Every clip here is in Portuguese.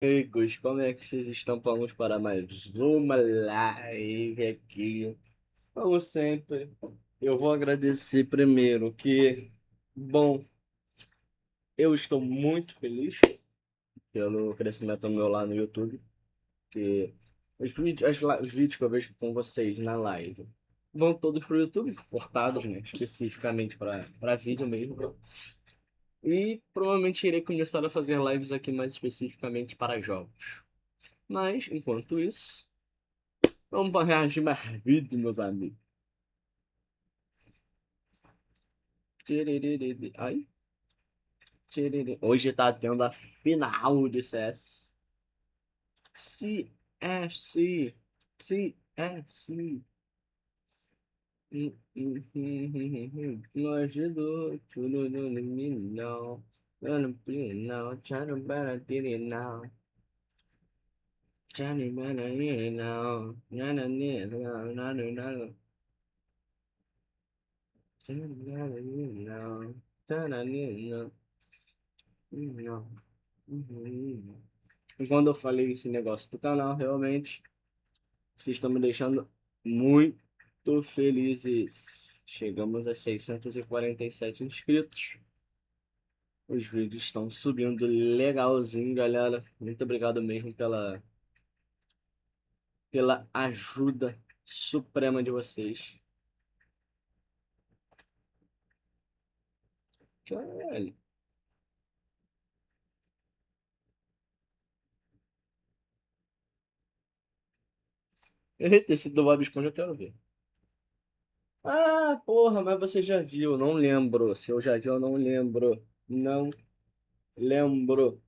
Amigos, como é que vocês estão? Vamos para mais uma live aqui. Como sempre, eu vou agradecer primeiro bom, eu estou muito feliz pelo crescimento meu lá no YouTube, que os vídeos que eu vejo com vocês na live vão todos para o YouTube, cortados, né, especificamente para vídeo mesmo. E provavelmente irei começar a fazer lives aqui mais especificamente para jogos. Mas, enquanto isso, vamos para reagir mais vídeos, meus amigos. Tchiriri. Ai, tchiriri. Hoje tá tendo a final de CS. CFC. CFC. No ajudou, tudo no não. Não, tchau, para ter não. Tchau, para ter não. Não, não, não, não, não, não. Não, não, não. Uhum. E quando eu falei esse negócio do canal, realmente, vocês estão me deixando muito felizes. Chegamos a 647 inscritos. Os vídeos estão subindo legalzinho, galera. Muito obrigado mesmo pela ajuda suprema de vocês. Caralho. Esse do Bob Esponja eu quero ver. Ah, porra, mas você já viu, não lembro. Se eu já vi, eu não lembro. Não lembro.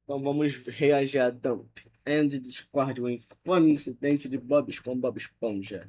Então vamos reagir a Dump and Discord, o infame incidente de Bob's com Bob Esponja.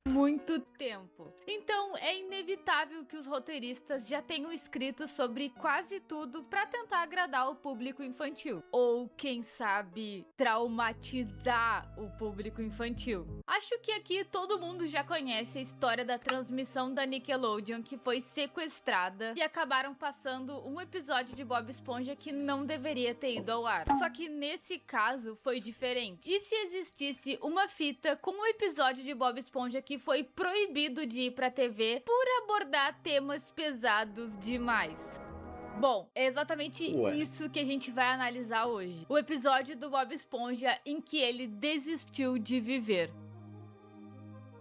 Muito tempo. Então é inevitável que os roteiristas já tenham escrito sobre quase tudo para tentar agradar o público infantil. Ou, quem sabe, traumatizar o público infantil. Acho que aqui todo mundo já conhece a história da transmissão da Nickelodeon que foi sequestrada e acabaram passando um episódio de Bob Esponja que não deveria ter ido ao ar. Só que nesse caso foi diferente. E se existisse uma fita com um episódio de Bob Esponja que foi proibido de ir pra TV por abordar temas pesados demais? Bom, é exatamente Ué, isso que a gente vai analisar hoje. O episódio do Bob Esponja em que ele desistiu de viver.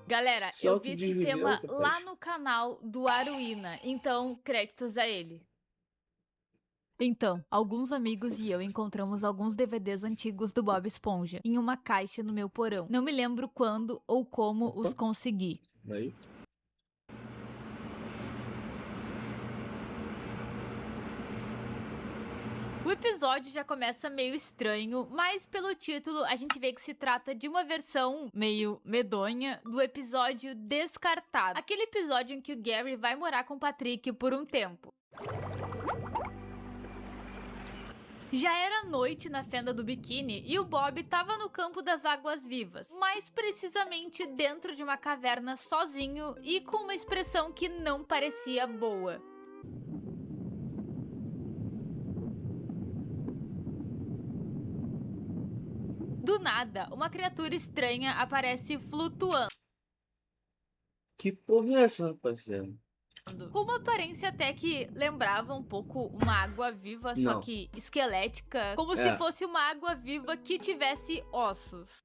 Galera, se eu vi esse autodesviveu, tema lá rapaz. no canal do Aruína, então créditos a ele. Então, alguns amigos e eu encontramos alguns DVDs antigos do Bob Esponja em uma caixa no meu porão. Não me lembro quando ou como Opa, os consegui. aí. O episódio já começa meio estranho, mas pelo título a gente vê que se trata de uma versão meio medonha do episódio Descartado. Aquele episódio em que o Gary vai morar com o Patrick por um tempo. Já era noite na fenda do biquíni e o Bob estava no campo das águas vivas, mais precisamente dentro de uma caverna sozinho e com uma expressão que não parecia boa. Do nada, uma criatura estranha aparece flutuando, Que porra é essa, rapaziada? com uma aparência até que lembrava um pouco uma água-viva, só Não. que esquelética, como se É. fosse uma água-viva que tivesse ossos.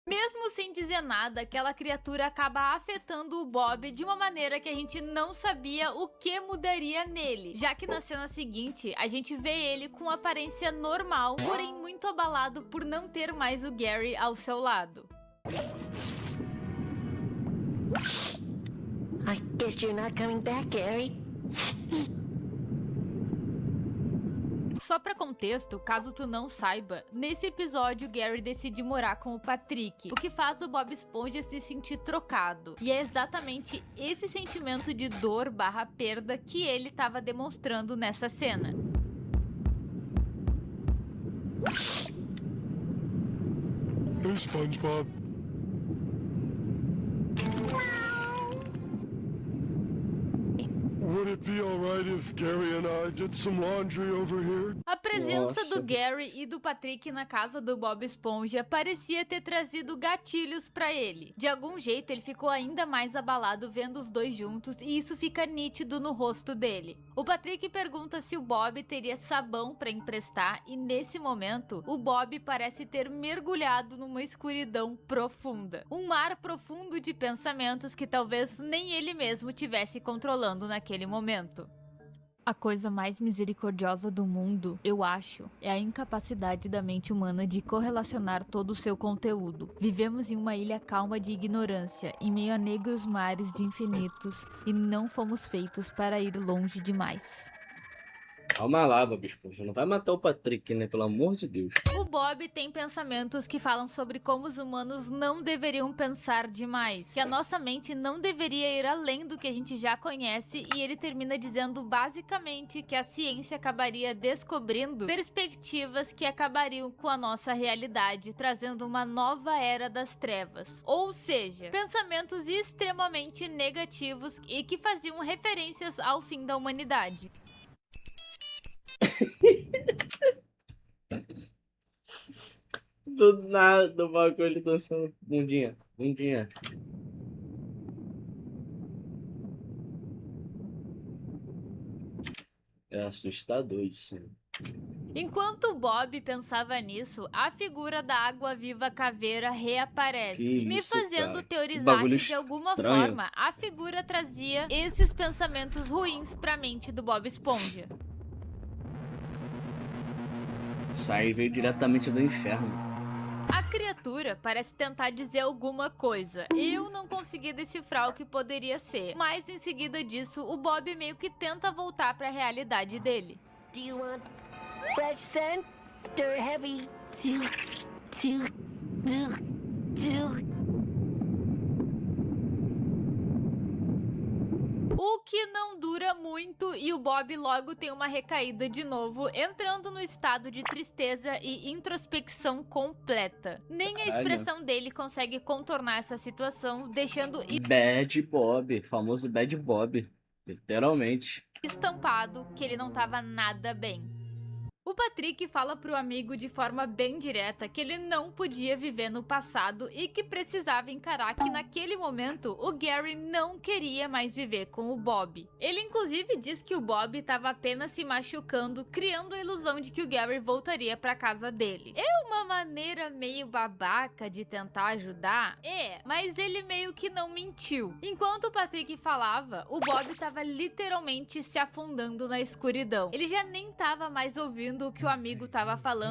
Mesmo sem dizer nada, aquela criatura acaba afetando o Bob de uma maneira que a gente não sabia o que mudaria nele, já que na cena seguinte a gente vê ele com aparência normal, porém muito abalado por não ter mais o Gary ao seu lado. I guess you're not coming back, Gary. Só pra contexto, caso tu não saiba, nesse episódio Gary decide morar com o Patrick, o que faz o Bob Esponja se sentir trocado. E é exatamente esse sentimento de dor barra perda que ele tava demonstrando nessa cena. Hey, SpongeBob. Would it be alright if Gary and I did some laundry over here? A presença Nossa. do Gary e do Patrick na casa do Bob Esponja parecia ter trazido gatilhos pra ele. De algum jeito, ele ficou ainda mais abalado vendo os dois juntos e isso fica nítido no rosto dele. O Patrick pergunta se o Bob teria sabão pra emprestar e nesse momento, o Bob parece ter mergulhado numa escuridão profunda. Um mar profundo de pensamentos que talvez nem ele mesmo tivesse controlando naquele momento. A coisa mais misericordiosa do mundo, eu acho, é a incapacidade da mente humana de correlacionar todo o seu conteúdo. Vivemos em uma ilha calma de ignorância, em meio a negros mares de infinitos, e não fomos feitos para ir longe demais. Calma lá, Bob Esponja. Não vai matar o Patrick, né? Pelo amor de Deus. O Bob tem pensamentos que falam sobre como os humanos não deveriam pensar demais, que a nossa mente não deveria ir além do que a gente já conhece, e ele termina dizendo basicamente que a ciência acabaria descobrindo perspectivas que acabariam com a nossa realidade, trazendo uma nova era das trevas. Ou seja, pensamentos extremamente negativos e que faziam referências ao fim da humanidade. Do nada, o bagulho dançando. Bundinha, bundinha. É assustador isso. Enquanto o Bob pensava nisso, a figura da água-viva caveira reaparece, Que me isso, fazendo cara. Que teorizar bagulho que de alguma estranho. forma a figura trazia esses pensamentos ruins pra mente do Bob Esponja. Isso aí veio diretamente do inferno. A criatura parece tentar dizer alguma coisa. Eu não consegui decifrar o que poderia ser, mas em seguida disso, o Bob meio que tenta voltar pra realidade dele. Do you want fresh scent or heavy? O que não dura muito e o Bob logo tem uma recaída de novo, entrando no estado de tristeza e introspecção completa. Nem a Caralho. expressão dele consegue contornar essa situação, deixando Bad Bob. Famoso Bad Bob. Literalmente. estampado que ele não tava nada bem. O Patrick fala pro amigo de forma bem direta que ele não podia viver no passado e que precisava encarar que naquele momento o Gary não queria mais viver com o Bob. Ele inclusive diz que o Bob estava apenas se machucando, criando a ilusão de que o Gary voltaria pra casa dele. É uma maneira meio babaca de tentar ajudar? É, mas ele meio que não mentiu. Enquanto o Patrick falava, o Bob estava literalmente se afundando na escuridão. Ele já nem estava mais ouvindo o que o amigo estava falando